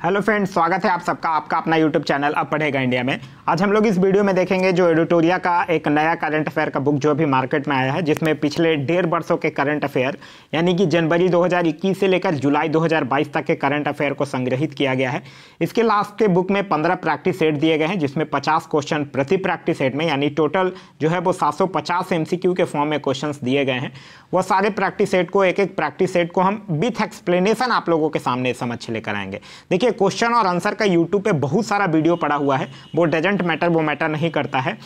Hello friends, स्वागत है आप सबका आपका अपना यूट्यूब चैनल अब पढ़ेगा इंडिया में। आज हम लोग इस वीडियो में देखेंगे जो एडिटोरिया का एक नया करंट अफेयर का बुक जो अभी मार्केट में आया है, जिसमें पिछले 1.5 वर्षों के करंट अफेयर यानी कि जनवरी 2021 से लेकर जुलाई 2022 तक के करंट अफेयर को संग्रहित किया गया है। इसके लास्ट के बुक में 15 प्रैक्टिस सेट दिए गए हैं, जिसमें 50 क्वेश्चन प्रति प्रैक्टिस सेट में, यानी टोटल जो है वो 750 MCQ के फॉर्म में क्वेश्चन दिए गए हैं। वो सारे प्रैक्टिस सेट को एक प्रैक्टिस सेट को हम विथ एक्सप्लेनेशन आप लोगों के सामने समझ लेकर आएंगे। देखिए, क्वेश्चन और आंसर का यूट्यूब पे बहुत सारा वीडियो पड़ा हुआ है, वो डजंट मैटर, वो मैटर नहीं करता है।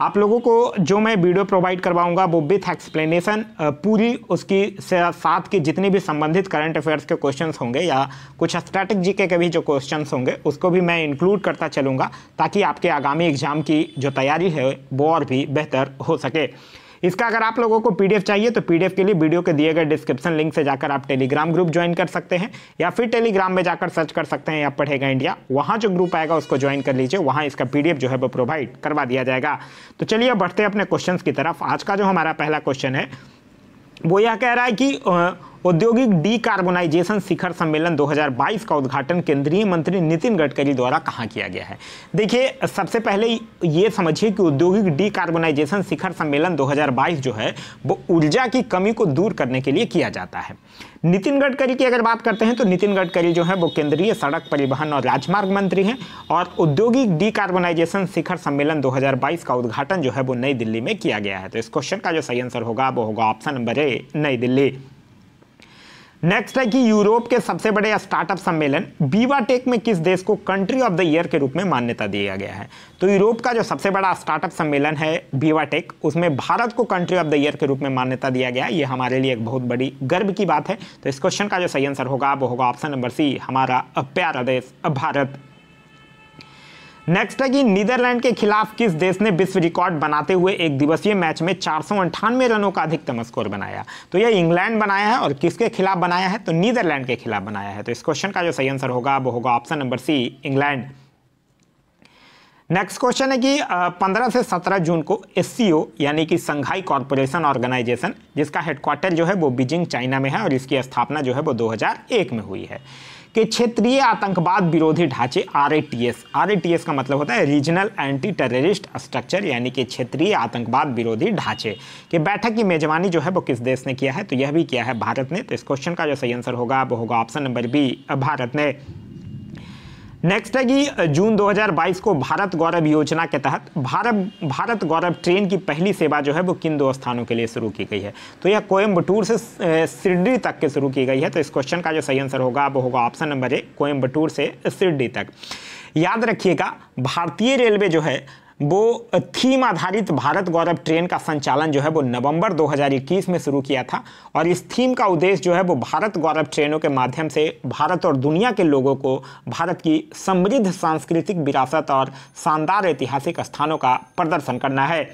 आप लोगों को जो मैं वीडियो प्रोवाइड करवाऊंगा वो विथ एक्सप्लेनेशन पूरी उसकी साथ के जितनी भी संबंधित करंट अफेयर्स के क्वेश्चंस होंगे या कुछ स्टैटिक जीके के भी जो क्वेश्चंस होंगे उसको भी मैं इंक्लूड करता चलूँगा, ताकि आपके आगामी एग्जाम की जो तैयारी है वो और भी बेहतर हो सके। इसका अगर आप लोगों को पीडीएफ चाहिए तो पीडीएफ के लिए वीडियो के दिए गए डिस्क्रिप्शन लिंक से जाकर आप टेलीग्राम ग्रुप ज्वाइन कर सकते हैं, या फिर टेलीग्राम में जाकर सर्च कर सकते हैं या पढ़ेगा इंडिया, वहाँ जो ग्रुप आएगा उसको ज्वाइन कर लीजिए, वहाँ इसका पीडीएफ जो है वो प्रोवाइड करवा दिया जाएगा। तो चलिए बढ़ते हैं अपने क्वेश्चन की तरफ। आज का जो हमारा पहला क्वेश्चन है वो यह कह रहा है कि औद्योगिक डीकार्बोनाइजेशन शिखर सम्मेलन 2022 का उद्घाटन केंद्रीय मंत्री नितिन गडकरी द्वारा कहाँ किया गया है। देखिए, सबसे पहले ये समझिए कि औद्योगिक डीकार्बोनाइजेशन शिखर सम्मेलन 2022 जो है वो ऊर्जा की कमी को दूर करने के लिए किया जाता है। नितिन गडकरी की अगर बात करते हैं तो नितिन गडकरी जो है वो केंद्रीय सड़क परिवहन और राजमार्ग मंत्री हैं, और औद्योगिक डीकार्बोनाइजेशन शिखर सम्मेलन 2022 का उद्घाटन जो है वो नई दिल्ली में किया गया है। तो इस क्वेश्चन का जो सही आंसर होगा वो होगा ऑप्शन नंबर ए, नई दिल्ली। नेक्स्ट है कि यूरोप के सबसे बड़े स्टार्टअप सम्मेलन बीवाटेक में किस देश को कंट्री ऑफ द ईयर के रूप में मान्यता दिया गया है। तो यूरोप का जो सबसे बड़ा स्टार्टअप सम्मेलन है बीवाटेक, उसमें भारत को कंट्री ऑफ द ईयर के रूप में मान्यता दिया गया है। ये हमारे लिए एक बहुत बड़ी गर्व की बात है। तो इस क्वेश्चन का जो सही आंसर होगा वो होगा ऑप्शन नंबर सी, हमारा प्यारा देश भारत। नेक्स्ट है कि नीदरलैंड के खिलाफ किस देश ने विश्व रिकॉर्ड बनाते हुए एक दिवसीय मैच में 498 रनों का अधिकतम स्कोर बनाया। तो यह इंग्लैंड बनाया है, और किसके खिलाफ बनाया है तो नीदरलैंड के खिलाफ बनाया है। तो इस क्वेश्चन का जो सही आंसर होगा वो होगा option number C, England. Next question है कि 15 से 17 जून को SCO यानी कि संघाई कॉर्पोरेशन ऑर्गेनाइजेशन, जिसका हेडक्वार्टर जो है वो बीजिंग चाइना में है, और इसकी स्थापना जो है वो 2001 में हुई है, कि क्षेत्रीय आतंकवाद विरोधी ढांचे RATS का मतलब होता है रीजनल एंटी टेररिस्ट स्ट्रक्चर, यानी कि क्षेत्रीय आतंकवाद विरोधी ढांचे की बैठक की मेजबानी जो है वो किस देश ने किया है। तो यह भी किया है भारत ने। तो इस क्वेश्चन का जो सही आंसर होगा वो होगा ऑप्शन नंबर बी, भारत ने। नेक्स्ट है कि जून 2022 को भारत गौरव योजना के तहत भारत गौरव ट्रेन की पहली सेवा जो है वो किन 2 स्थानों के लिए शुरू की गई है। तो यह कोयम्बटूर से शिरडी तक के शुरू की गई है। तो इस क्वेश्चन का जो सही आंसर होगा वो होगा ऑप्शन नंबर ए, कोयम्बटूर से शिरडी तक। याद रखिएगा, भारतीय रेलवे जो है वो थीम आधारित भारत गौरव ट्रेन का संचालन जो है वो नवंबर 2021 में शुरू किया था, और इस थीम का उद्देश्य जो है वो भारत गौरव ट्रेनों के माध्यम से भारत और दुनिया के लोगों को भारत की समृद्ध सांस्कृतिक विरासत और शानदार ऐतिहासिक स्थानों का प्रदर्शन करना है।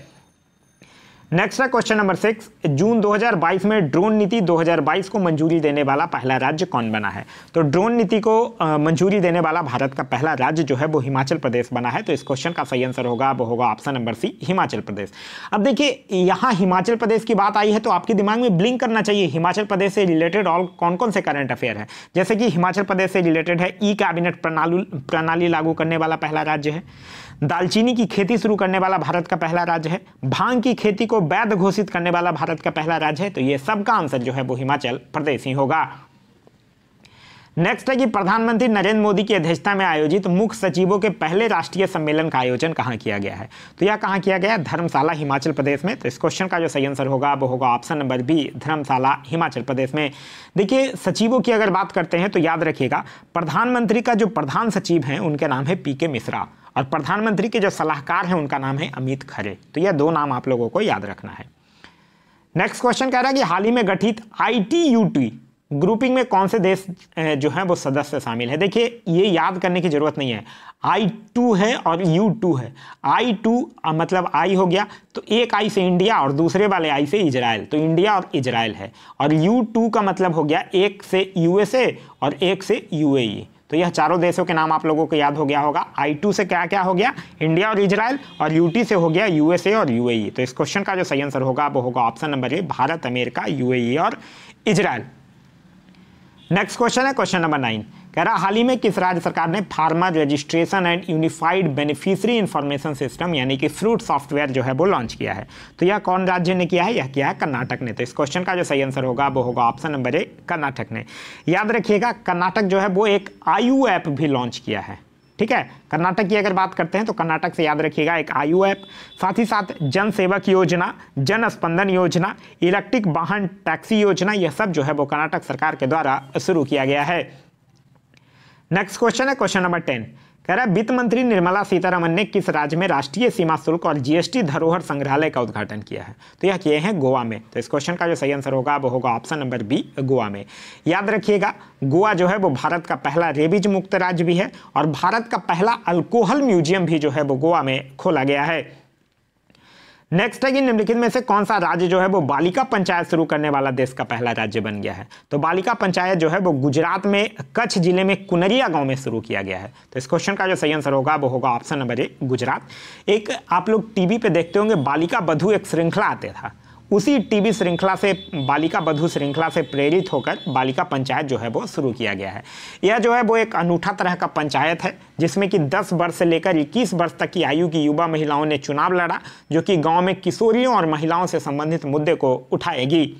नेक्स्ट है क्वेश्चन नंबर 6, जून 2022 में ड्रोन नीति 2022 को मंजूरी देने वाला पहला राज्य कौन बना है। तो ड्रोन नीति को मंजूरी देने वाला भारत का पहला राज्य जो है वो हिमाचल प्रदेश बना है। तो इस क्वेश्चन का सही आंसर होगा वो होगा ऑप्शन नंबर सी, हिमाचल प्रदेश। अब देखिए, यहाँ हिमाचल प्रदेश की बात आई है तो आपके दिमाग में ब्लिंक करना चाहिए हिमाचल प्रदेश से रिलेटेड और कौन कौन से करंट अफेयर है। जैसे कि हिमाचल प्रदेश से रिलेटेड है ई कैबिनेट प्रणाली लागू करने वाला पहला राज्य है, दालचीनी की खेती शुरू करने वाला भारत का पहला राज्य है, भांग की खेती को वैध घोषित करने वाला भारत का पहला राज्य है। तो ये सब का आंसर जो है वो हिमाचल प्रदेश ही होगा। नेक्स्ट है कि प्रधानमंत्री नरेंद्र मोदी की अध्यक्षता में आयोजित मुख्य सचिवों के पहले राष्ट्रीय सम्मेलन का आयोजन कहाँ किया गया है। तो यह कहाँ किया गया, धर्मशाला हिमाचल प्रदेश में। तो इस क्वेश्चन का जो सही आंसर होगा वो होगा ऑप्शन नंबर बी, धर्मशाला हिमाचल प्रदेश में। देखिए, सचिवों की अगर बात करते हैं तो याद रखिएगा, प्रधानमंत्री का जो प्रधान सचिव हैं उनके नाम है PK मिश्रा, और प्रधानमंत्री के जो सलाहकार हैं उनका नाम है अमित खरे। तो यह 2 नाम आप लोगों को याद रखना है। नेक्स्ट क्वेश्चन कह रहा है कि हाल ही में गठित ITUT ग्रुपिंग में कौन से देश जो है वो सदस्य शामिल है। देखिए, ये याद करने की जरूरत नहीं है, I2 है और U2 है। I2 मतलब I हो गया, तो एक I से इंडिया और दूसरे वाले I से इजराइल, तो इंडिया और इजराइल है। और U2 का मतलब हो गया एक से USA और एक से UAE। तो यह चारों देशों के नाम आप लोगों को याद हो गया होगा। I2 से क्या क्या हो गया, इंडिया और इजराइल, और UT से हो गया USA और UAE। तो इस क्वेश्चन का जो सही आंसर होगा वो होगा option number A, Bharat, America, UAE और इजराइल। नेक्स्ट क्वेश्चन है क्वेश्चन नंबर 9, कह रहा हाल ही में किस राज्य सरकार ने farmer registration and unified beneficiary information system यानी कि फ्रूट सॉफ्टवेयर जो है वो लॉन्च किया है? तो यह कौन राज्य ने किया है? यह किया है कर्नाटक ने। तो इस क्वेश्चन का जो सही आंसर होगा वो होगा ऑप्शन नंबर ए, कर्नाटक ने। याद रखिएगा कर्नाटक जो है वो एक आयु ऐप भी लॉन्च किया है। ठीक है, कर्नाटक की अगर बात करते हैं तो कर्नाटक से याद रखिएगा एक आयु ऐप, साथ ही साथ जन सेवक योजना, जन स्पंदन योजना, इलेक्ट्रिक वाहन टैक्सी योजना, यह सब जो है वो कर्नाटक सरकार के द्वारा शुरू किया गया है। नेक्स्ट क्वेश्चन है क्वेश्चन नंबर 10। कह रहा है वित्त मंत्री निर्मला सीतारमण ने किस राज्य में राष्ट्रीय सीमा शुल्क और जीएसटी धरोहर संग्रहालय का उद्घाटन किया है? तो यह किए हैं गोवा में। तो इस क्वेश्चन का जो सही आंसर होगा वो होगा ऑप्शन नंबर बी, गोवा में। याद रखिएगा गोवा जो है वो भारत का पहला रेबीज मुक्त राज्य भी है और भारत का पहला अल्कोहल म्यूजियम भी जो है वो गोवा में खोला गया है। नेक्स्ट है कि निम्नलिखित में से कौन सा राज्य जो है वो बालिका पंचायत शुरू करने वाला देश का पहला राज्य बन गया है? तो बालिका पंचायत जो है वो गुजरात में कच्छ जिले में कुनरिया गांव में शुरू किया गया है। तो इस क्वेश्चन का जो सही आंसर होगा वो होगा ऑप्शन नंबर ए, गुजरात। एक आप लोग टीवी पे देखते होंगे बालिका बधू एक श्रृंखला आते था, उसी टीवी श्रृंखला से बालिका बधू श्रृंखला से प्रेरित होकर बालिका पंचायत जो है वो शुरू किया गया है। यह जो है वो एक अनूठा तरह का पंचायत है जिसमें कि 10 वर्ष से लेकर 21 वर्ष तक की आयु की युवा महिलाओं ने चुनाव लड़ा, जो कि गांव में किशोरियों और महिलाओं से संबंधित मुद्दे को उठाएगी।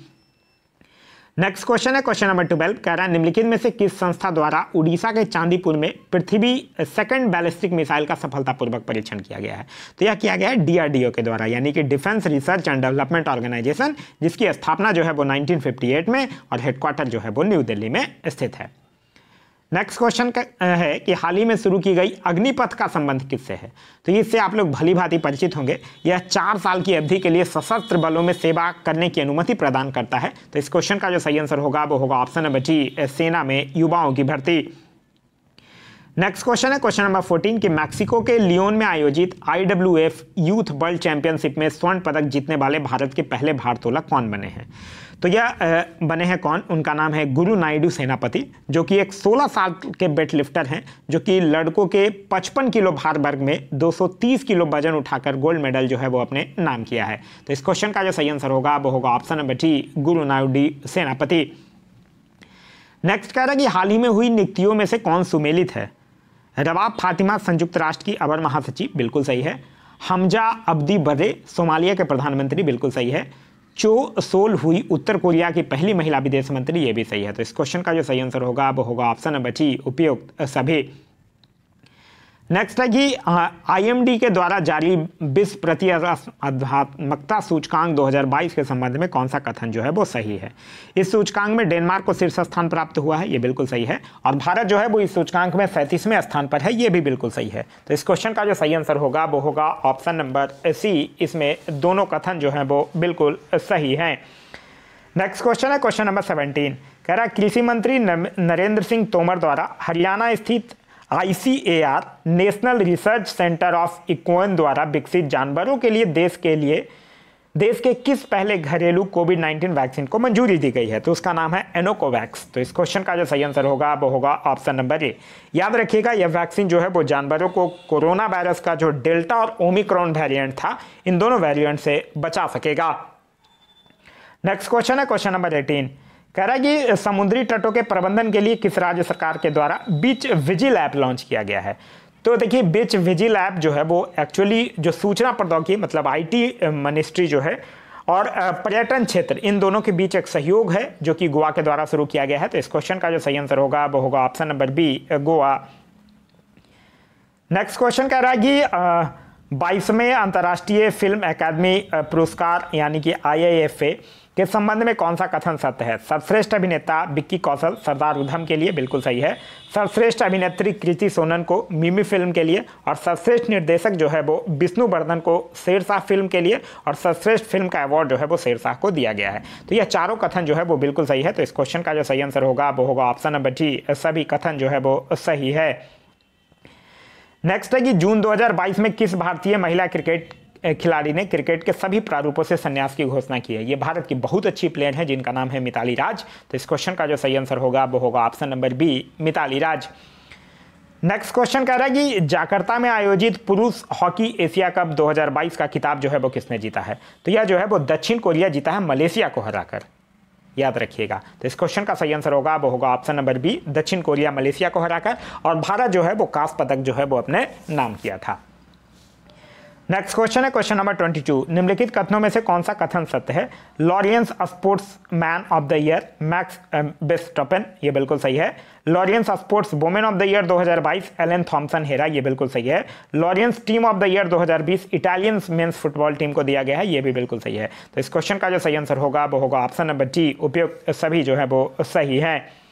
नेक्स्ट क्वेश्चन है क्वेश्चन नंबर 12। कह रहा है निम्नलिखित में से किस संस्था द्वारा उड़ीसा के चांदीपुर में पृथ्वी सेकंड बैलिस्टिक मिसाइल का सफलतापूर्वक परीक्षण किया गया है? तो यह किया गया है डीआरडीओ के द्वारा यानी कि defence research and development organisation, जिसकी स्थापना जो है वो 1958 में और हेडक्वार्टर जो है वो न्यू दिल्ली में स्थित है। नेक्स्ट क्वेश्चन है कि हाल ही में शुरू की गई अग्निपथ का संबंध किससे है? तो इससे आप लोग भली भांति परिचित होंगे। यह 4 साल की अवधि के लिए सशस्त्र बलों में सेवा करने की अनुमति प्रदान करता है। तो इस क्वेश्चन का जो सही आंसर होगा वो होगा ऑप्शन नंबर डी, सेना में युवाओं की भर्ती। नेक्स्ट क्वेश्चन है क्वेश्चन नंबर 14 कि मैक्सिको के लियोन में आयोजित IWF यूथ वर्ल्ड चैंपियनशिप में स्वर्ण पदक जीतने वाले भारत के पहले भारोत्तोलक कौन बने हैं? तो यह बने हैं कौन? उनका नाम है गुरु नायडू सेनापति, जो कि एक 16 साल के वेट लिफ्टर हैं, जो कि लड़कों के 55 किलो भार वर्ग में 230 किलो वजन उठाकर गोल्ड मेडल जो है वो अपने नाम किया है। तो इस क्वेश्चन का जो सही आंसर होगा वो होगा ऑप्शन नंबर डी, गुरु नायडू सेनापति। नेक्स्ट कह रहा है कि हाल ही में हुई नियुक्तियों में से कौन सुमेलित है? रवाब फातिमा संयुक्त राष्ट्र की अवर महासचिव, बिल्कुल सही है। हमजा अब्दी बर्रे सोमालिया के प्रधानमंत्री, बिल्कुल सही है। चो सोल हुई उत्तर कोरिया की पहली महिला विदेश मंत्री, ये भी सही है। तो इस क्वेश्चन का जो सही आंसर होगा वो होगा ऑप्शन नंबर डी, उपयुक्त सभी। नेक्स्ट है कि IMD के द्वारा जारी विश्व प्रतिस्पर्धात्मकता सूचकांक 2022 के संबंध में कौन सा कथन जो है वो सही है? इस सूचकांक में डेनमार्क को शीर्ष स्थान प्राप्त हुआ है, ये बिल्कुल सही है। और भारत जो है वो इस सूचकांक में 37वें स्थान पर है, ये भी बिल्कुल सही है। तो इस क्वेश्चन का जो सही आंसर होगा वो होगा ऑप्शन नंबर सी, इसमें दोनों कथन जो है वो बिल्कुल सही है। नेक्स्ट क्वेश्चन है क्वेश्चन नंबर 17। कह रहा कृषि मंत्री नरेंद्र सिंह तोमर द्वारा हरियाणा स्थित ICAR national research centre of equine द्वारा विकसित जानवरों के लिए देश के किस पहले घरेलू कोविड-19 वैक्सीन को मंजूरी दी गई है? तो उसका नाम है एनोकोवैक्स। तो इस क्वेश्चन का जो सही आंसर होगा वो होगा ऑप्शन नंबर ए। याद रखिएगा यह वैक्सीन जो है वो जानवरों को कोरोना वायरस का जो डेल्टा और ओमिक्रॉन वेरिएंट था, इन दोनों वेरिएंट से बचा सकेगा। नेक्स्ट क्वेश्चन है क्वेश्चन नंबर 18। कह रहा है कि समुद्री तटों के प्रबंधन के लिए किस राज्य सरकार के द्वारा बीच विजिल ऐप लॉन्च किया गया है? तो देखिए बीच विजिल ऐप जो है वो एक्चुअली जो सूचना प्रौद्योगिकी मतलब IT मिनिस्ट्री जो है और पर्यटन क्षेत्र, इन दोनों के बीच एक सहयोग है जो कि गोवा के द्वारा शुरू किया गया है। तो इस क्वेश्चन का जो सही आंसर होगा वो होगा option number B, Goa. Next question कह रहा है कि 22वें अंतर्राष्ट्रीय फिल्म अकादमी पुरस्कार यानी कि IIFA के संबंध में कौन सा कथन सत्य है? सर्वश्रेष्ठ अभिनेता विक्की कौशल सरदार उधम के लिए, बिल्कुल सही है। सर्वश्रेष्ठ अभिनेत्री कृति सोनन को मिमी फिल्म के लिए, और सर्वश्रेष्ठ निर्देशक जो है वो विष्णुवर्धन को शेरशाह फिल्म के लिए, और सर्वश्रेष्ठ फिल्म का अवार्ड जो है वो शेरशाह को दिया गया है। तो यह चारों कथन जो है वो बिल्कुल सही है। तो इस क्वेश्चन का जो सही आंसर होगा वो होगा ऑप्शन नंबर डी, सभी कथन जो है वो सही है। नेक्स्ट है कि जून 2022 में किस भारतीय महिला क्रिकेट खिलाड़ी ने क्रिकेट के सभी प्रारूपों से संन्यास की घोषणा की है? ये भारत की बहुत अच्छी प्लेयर है जिनका नाम है मिताली राज। तो इस क्वेश्चन का जो सही आंसर होगा वो होगा ऑप्शन नंबर बी, मिताली राज। नेक्स्ट क्वेश्चन कह रहा है कि जाकार्ता में आयोजित पुरुष हॉकी एशिया कप 2022 का खिताब जो है वो किसने जीता है? तो यह जो है वो दक्षिण कोरिया जीता है मलेशिया को हराकर। याद रखिएगा। तो इस क्वेश्चन का सही आंसर होगा वो होगा ऑप्शन नंबर बी, दक्षिण कोरिया मलेशिया को हराकर, और भारत जो है वो कांस्य पदक जो है वो अपने नाम किया था। नेक्स्ट क्वेश्चन है क्वेश्चन नंबर 22। निम्नलिखित कथनों में से कौन सा कथन सत्य है? Laureus sportsman of the year Max Verstappen, ये बिल्कुल सही है। Laureus sportswoman of the year 2022 Elaine Thompson Herah, ये बिल्कुल सही है। Laureus team of the year 2020 Italian men's football team को दिया गया है, ये भी बिल्कुल सही है। तो इस क्वेश्चन का जो सही आंसर होगा वो होगा ऑप्शन नंबर डी, उपयुक्त सभी जो है वो सही है।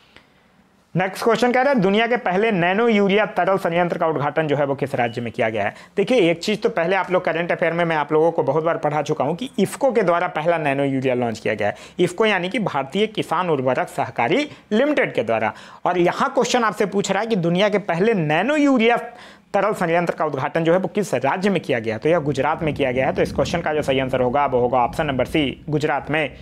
नेक्स्ट क्वेश्चन कह रहा है दुनिया के पहले नैनो यूरिया तरल संयंत्र का उद्घाटन जो है वो किस राज्य में किया गया है? देखिए, एक चीज़ तो पहले आप लोग करंट अफेयर में मैं आप लोगों को बहुत बार पढ़ा चुका हूं कि इफ्को के द्वारा पहला नैनो यूरिया लॉन्च किया गया है। इफ्को यानी कि भारतीय किसान उर्वरक सहकारी लिमिटेड के द्वारा। और यहाँ क्वेश्चन आपसे पूछ रहा है कि दुनिया के पहले नैनो यूरिया तरल संयंत्र का उद्घाटन जो है वो किस राज्य में किया गया? तो यह गुजरात में किया गया है। तो इस क्वेश्चन का जो सही आंसर होगा वो होगा ऑप्शन नंबर सी, गुजरात में।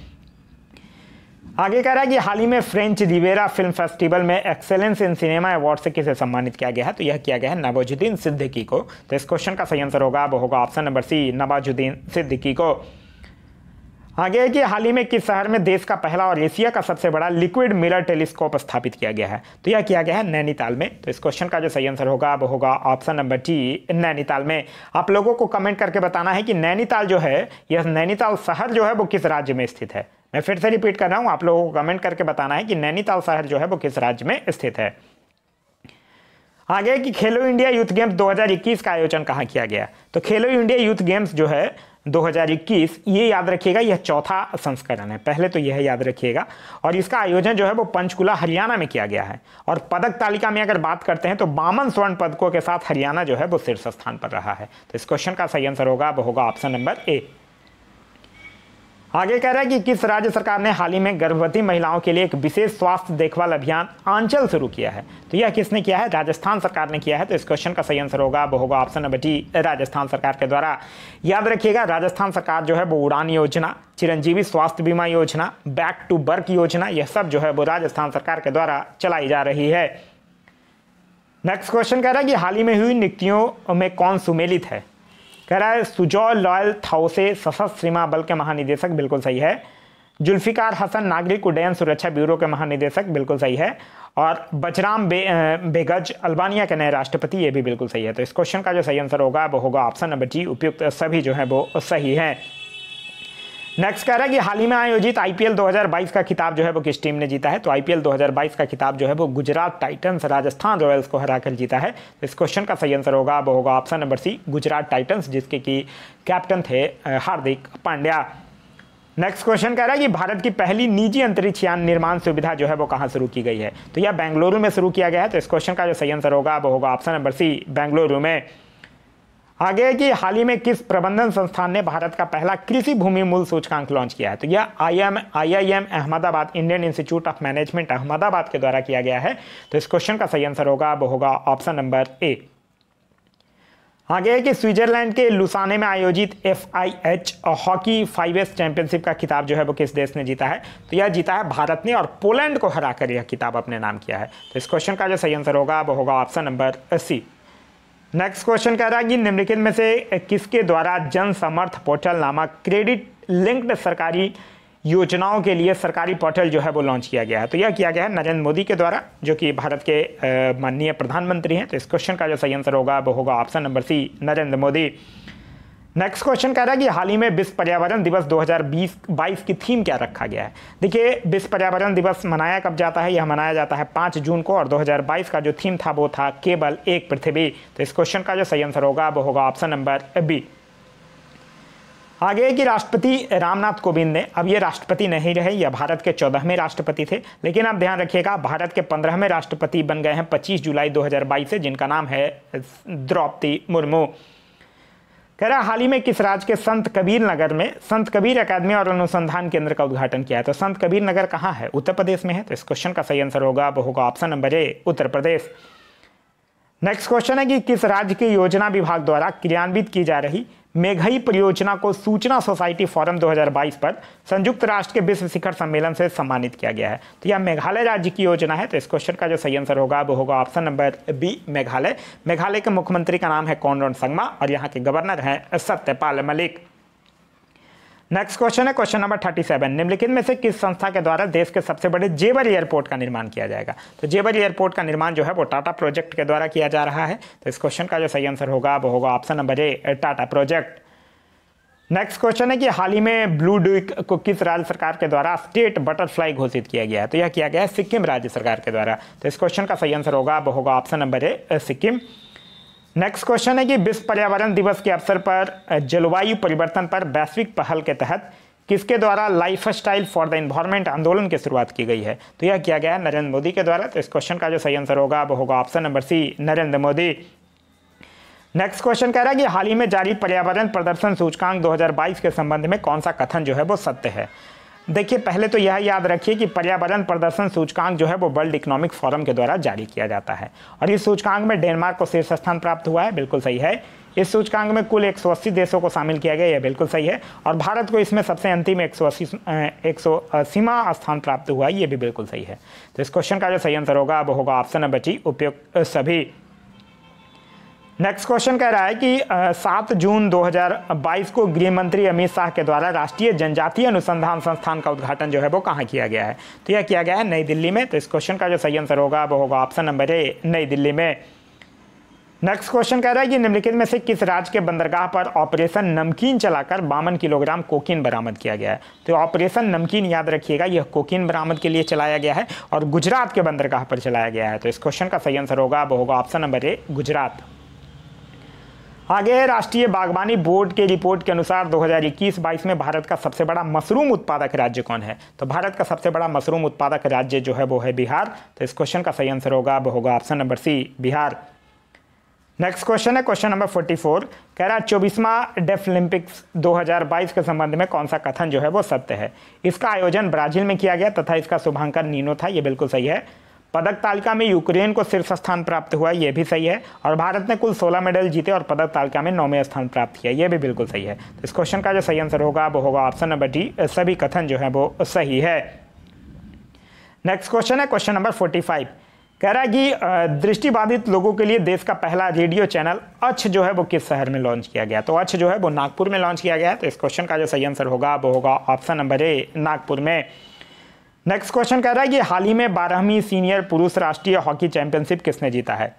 आगे कह रहा है कि हाल ही में फ्रेंच रिवेरा फिल्म फेस्टिवल में एक्सेलेंस इन सिनेमा अवार्ड से किसे सम्मानित किया गया है? तो यह किया गया है नवाजुद्दीन सिद्दीकी को। तो इस क्वेश्चन का सही आंसर होगा वो होगा option number C, Nawazuddin Siddiqui को। आगे है कि हाल ही में किस शहर में देश का पहला और एशिया का सबसे बड़ा लिक्विड मिरर टेलीस्कोप स्थापित किया गया है? तो यह किया गया है नैनीताल में। तो इस क्वेश्चन का जो सही आंसर होगा वो होगा ऑप्शन नंबर डी, नैनीताल में। आप लोगों को कमेंट करके बताना है कि नैनीताल जो है, यह नैनीताल शहर जो है वो किस राज्य में स्थित है। मैं फिर से रिपीट कर रहा हूं, आप लोगों को कमेंट करके बताना है कि नैनीताल शहर जो है वो किस राज्य में स्थित है। आगे कि खेलो इंडिया यूथ गेम्स 2021 का आयोजन कहां किया गया? तो खेलो इंडिया यूथ गेम्स जो है 2021, ये याद रखिएगा, यह चौथा संस्करण है, पहले तो यह याद रखिएगा। और इसका आयोजन जो है वो पंचकुला हरियाणा में किया गया है। और पदक तालिका में अगर बात करते हैं तो 52 स्वर्ण पदकों के साथ हरियाणा जो है वो शीर्ष स्थान पर रहा है। तो इस क्वेश्चन का सही आंसर होगा वो होगा ऑप्शन नंबर ए। आगे कह रहा है कि किस राज्य सरकार ने हाल ही में गर्भवती महिलाओं के लिए एक विशेष स्वास्थ्य देखभाल अभियान आंचल शुरू किया है? तो यह किसने किया है? राजस्थान सरकार ने किया है। तो इस क्वेश्चन का सही आंसर होगा वो होगा ऑप्शन नंबर डी, राजस्थान सरकार के द्वारा। याद रखिएगा, राजस्थान सरकार जो है वो उड़ान योजना, चिरंजीवी स्वास्थ्य बीमा योजना, बैक टू वर्क योजना, यह सब जो है वो राजस्थान सरकार के द्वारा चलाई जा रही है। नेक्स्ट क्वेश्चन कह रहा है कि हाल ही में हुई नियुक्तियों में कौन सुमेलित है? कह रहा है सुजॉय लॉयल थाउसे सशस्त्र सीमा बल के महानिदेशक, बिल्कुल सही है। जुल्फिकार हसन नागरिक उड्डयन सुरक्षा ब्यूरो के महानिदेशक, बिल्कुल सही है। और बचराम बेगज अल्बानिया के नए राष्ट्रपति, ये भी बिल्कुल सही है। तो इस क्वेश्चन का जो सही आंसर होगा वो होगा ऑप्शन नंबर जी, उपयुक्त सभी जो है वो सही है। नेक्स्ट कह रहा है कि हाल ही में आयोजित आईपीएल 2022 का खिताब जो है वो किस टीम ने जीता है? तो आईपीएल 2022 का खिताब जो है वो गुजरात टाइटंस राजस्थान रॉयल्स को हराकर जीता है। तो इस क्वेश्चन का सही आंसर होगा वो होगा option number C, Gujarat Titans, जिसके कि कैप्टन थे हार्दिक पांड्या। नेक्स्ट क्वेश्चन कह रहा है कि भारत की पहली निजी अंतरिक्ष यान निर्माण सुविधा जो है वो कहाँ शुरू की गई है? तो यह बेंगलुरु में शुरू किया गया है। तो इस क्वेश्चन का जो सही आंसर होगा वो होगा ऑप्शन नंबर सी, बेंगलुरु में। आगे है कि हाल ही में किस प्रबंधन संस्थान ने भारत का पहला कृषि भूमि मूल्य सूचकांक लॉन्च किया है? तो यह IIM Ahmedabad, Indian institute of management Ahmedabad के द्वारा किया गया है। तो इस क्वेश्चन का सही आंसर होगा वो होगा ऑप्शन नंबर ए। आगे है कि स्विट्जरलैंड के लुसाने में आयोजित FIH हॉकी 5S चैंपियनशिप का खिताब जो है वो किस देश ने जीता है? तो यह जीता है भारत ने, और पोलैंड को हराकर यह खिताब अपने नाम किया है। तो इस क्वेश्चन का जो सही आंसर होगा वो होगा option number C. Next question कह रहा है कि निम्नलिखित में से किसके द्वारा जन समर्थ पोर्टल नामक क्रेडिट लिंक्ड सरकारी योजनाओं के लिए सरकारी पोर्टल जो है वो लॉन्च किया गया है? तो यह किया गया है नरेंद्र मोदी के द्वारा, जो कि भारत के माननीय प्रधानमंत्री हैं। तो इस क्वेश्चन का जो सही आंसर होगा वो होगा option number C, Narendra Modi. Next question कह रहा है कि हाल ही में विश्व पर्यावरण दिवस 2022 की थीम क्या रखा गया है? देखिए, विश्व पर्यावरण दिवस मनाया कब जाता है? यह मनाया जाता है 5 जून को, और 2022 का जो थीम था वो था केवल एक पृथ्वी। तो इस क्वेश्चन का जो सही आंसर होगा वो होगा ऑप्शन नंबर बी। आगे कि राष्ट्रपति रामनाथ कोविंद ने, अब ये राष्ट्रपति नहीं रहे, यह भारत के 14वें राष्ट्रपति थे, लेकिन अब ध्यान रखिएगा भारत के 15वें राष्ट्रपति बन गए हैं 25 जुलाई 2022 से, जिनका नाम है द्रौपदी मुर्मू। कह रहा है हाल ही में किस राज्य के संत कबीर नगर में संत कबीर अकादमी और अनुसंधान केंद्र का उद्घाटन किया है? तो संत कबीर नगर कहाँ है? उत्तर प्रदेश में है। तो इस क्वेश्चन का सही आंसर होगा वो होगा option number A, Uttar Pradesh. Next question है कि किस राज्य के योजना विभाग द्वारा क्रियान्वित की जा रही मेघई परियोजना को सूचना सोसाइटी फोरम 2022 पर संयुक्त राष्ट्र के विश्व शिखर सम्मेलन से सम्मानित किया गया है? तो यह मेघालय राज्य की योजना है। तो इस क्वेश्चन का जो सही आंसर होगा वो होगा option number B, Meghalaya. Meghalaya के मुख्यमंत्री का नाम है कॉनराड संगमा, और यहाँ के गवर्नर हैं सत्यपाल मलिक। नेक्स्ट क्वेश्चन है क्वेश्चन नंबर 37, निम्नलिखित में से किस संस्था के द्वारा देश के सबसे बड़े जेवर एयरपोर्ट का निर्माण किया जाएगा। तो जेवर एयरपोर्ट का निर्माण जो है वो टाटा प्रोजेक्ट के द्वारा किया जा रहा है। तो इस क्वेश्चन का जो सही आंसर होगा वो होगा option number A, Tata project. Next question है कि हाल ही में ब्लू ड्यूक को किस राज्य सरकार के द्वारा स्टेट बटरफ्लाई घोषित किया गया है। तो यह किया गया है सिक्किम राज्य सरकार के द्वारा। तो इस क्वेश्चन का सही आंसर होगा वो होगा option number A, Sikkim. Next question है कि विश्व पर्यावरण दिवस के अवसर पर जलवायु परिवर्तन पर वैश्विक पहल के तहत किसके द्वारा life style for the environment आंदोलन की शुरुआत की गई है। तो यह किया गया है नरेंद्र मोदी के द्वारा। तो इस क्वेश्चन का जो सही आंसर होगा वो होगा option number C, Narendra Modi. Next question कह रहा है कि हाल ही में जारी पर्यावरण प्रदर्शन सूचकांक 2022 के संबंध में कौन सा कथन जो है वो सत्य है। देखिए, पहले तो यह याद रखिए कि पर्यावरण प्रदर्शन सूचकांक जो है वो वर्ल्ड इकोनॉमिक फोरम के द्वारा जारी किया जाता है और इस सूचकांक में डेनमार्क को शीर्ष स्थान प्राप्त हुआ है, बिल्कुल सही है। इस सूचकांक में कुल 180 देशों को शामिल किया गया, यह बिल्कुल सही है। और भारत को इसमें सबसे अंतिम 180वां स्थान प्राप्त हुआ है, ये भी बिल्कुल सही है। तो इस क्वेश्चन का जो सही आंसर होगा वो होगा ऑप्शन नंबर सी, उपयुक्त सभी। नेक्स्ट क्वेश्चन कह रहा है कि 7 जून 2022 को गृह मंत्री अमित शाह के द्वारा राष्ट्रीय जनजातीय अनुसंधान संस्थान का उद्घाटन जो है वो कहाँ किया गया है। तो यह किया गया है नई दिल्ली में। तो इस क्वेश्चन का जो सही आंसर होगा वो होगा ऑप्शन नंबर ए, नई दिल्ली में। नेक्स्ट क्वेश्चन कह रहा है कि निम्नलिखित में से किस राज्य के बंदरगाह पर ऑपरेशन नमकीन चलाकर 52 किलोग्राम कोकीन बरामद किया गया है। तो ऑपरेशन नमकीन याद रखिएगा, यह कोकीन बरामद के लिए चलाया गया है और गुजरात के बंदरगाह पर चलाया गया है। तो इस क्वेश्चन का सही आंसर होगा वो होगा ऑप्शन नंबर ए, गुजरात। आगे राष्ट्रीय बागवानी बोर्ड के रिपोर्ट के अनुसार 2021-22 में भारत का सबसे बड़ा मशरूम उत्पादक राज्य कौन है। तो भारत का सबसे बड़ा मशरूम उत्पादक राज्य जो है वो है बिहार। तो इस क्वेश्चन का सही आंसर होगा वो होगा option number C, Bihar. Next question है क्वेश्चन नंबर 44, कह रहा है 24वां डेफ ओलंपिक्स 2022 के संबंध में कौन सा कथन जो है वो सत्य है। इसका आयोजन ब्राजील में किया गया तथा इसका शुभांकर नीनो था, ये बिल्कुल सही है। पदक तालिका में यूक्रेन को शीर्ष स्थान प्राप्त हुआ, यह भी सही है। और भारत ने कुल 16 मेडल जीते और पदक तालिका में 9वें स्थान प्राप्त किया, यह भी बिल्कुल सही है। तो इस क्वेश्चन का जो सही आंसर होगा वो होगा ऑप्शन नंबर डी, सभी कथन जो है वो सही है। नेक्स्ट क्वेश्चन है क्वेश्चन नंबर 45, कह रहा है कि दृष्टिबाधित लोगों के लिए देश का पहला रेडियो चैनल अक्ष जो है वो किस शहर में लॉन्च किया गया। तो अक्ष जो है वो नागपुर में लॉन्च किया गया है। तो इस क्वेश्चन का जो सही आंसर होगा वो होगा ऑप्शन नंबर ए, नागपुर में। नेक्स्ट क्वेश्चन कह रहा है कि हाल ही में 12वीं सीनियर पुरुष राष्ट्रीय हॉकी चैंपियनशिप किसने जीता है।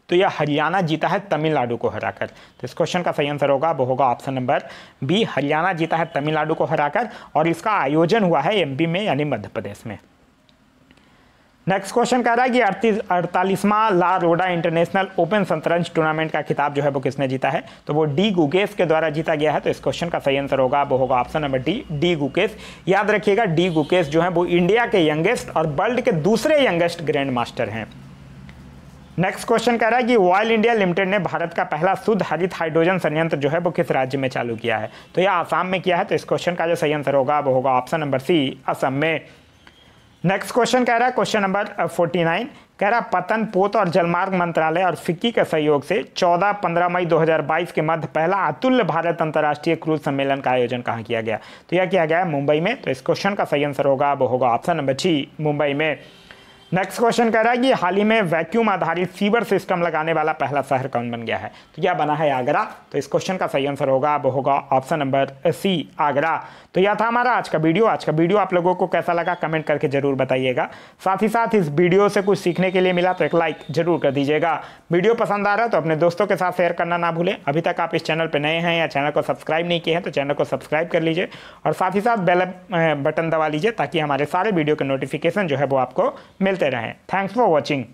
तो यह हरियाणा जीता है तमिलनाडु को हराकर। तो इस क्वेश्चन का सही आंसर होगा वो होगा ऑप्शन नंबर बी, हरियाणा जीता है तमिलनाडु को हराकर और इसका आयोजन हुआ है एमपी में यानी मध्य प्रदेश में। नेक्स्ट क्वेश्चन कह रहा है कि 48वां ला रोडा इंटरनेशनल ओपन शतरंज टूर्नामेंट का खिताब जो है वो किसने जीता है। तो वो डी गुकेश के द्वारा जीता गया है। तो इस क्वेश्चन का सही आंसर होगा वो होगा option number D, D Gukesh. याद रखिएगा, डी गुकेश जो है वो इंडिया के यंगेस्ट और वर्ल्ड के दूसरे यंगेस्ट ग्रैंड मास्टर हैं। नेक्स्ट क्वेश्चन कह रहा है कि ऑयल इंडिया लिमिटेड ने भारत का पहला शुद्ध हरित हाइड्रोजन संयंत्र जो है वो किस राज्य में चालू किया है। तो यह आसाम में किया है। तो इस क्वेश्चन का जो सही आंसर होगा वो होगा ऑप्शन नंबर सी, असम में। नेक्स्ट क्वेश्चन कह रहा है क्वेश्चन नंबर 49, कह रहा पतन, पोत और जलमार्ग मंत्रालय और फिक्की के सहयोग से 14-15 मई 2022 के मध्य पहला अतुल्य भारत अंतर्राष्ट्रीय क्रूज सम्मेलन का आयोजन कहाँ किया गया। तो यह किया गया है मुंबई में। तो इस क्वेश्चन का सही आंसर होगा वो होगा ऑप्शन नंबर सी, मुंबई में। नेक्स्ट क्वेश्चन कह रहा है कि हाल ही में वैक्यूम आधारित सीवर सिस्टम लगाने वाला पहला शहर कौन बन गया है। तो यह बना है आगरा। तो इस क्वेश्चन का सही आंसर होगा वो होगा ऑप्शन नंबर सी, आगरा। तो यह था हमारा आज का वीडियो। आज का वीडियो आप लोगों को कैसा लगा कमेंट करके जरूर बताइएगा। साथ ही साथ इस वीडियो से कुछ सीखने के लिए मिला तो एक लाइक जरूर कर दीजिएगा। वीडियो पसंद आ रहा है तो अपने दोस्तों के साथ शेयर करना ना भूलें। अभी तक आप इस चैनल पर नए हैं या चैनल को सब्सक्राइब नहीं किए हैं तो चैनल को सब्सक्राइब कर लीजिए और साथ ही साथ बेल बटन दबा लीजिए ताकि हमारे सारे वीडियो के नोटिफिकेशन जो है वो आपको मिलते रहें। Thanks for watching.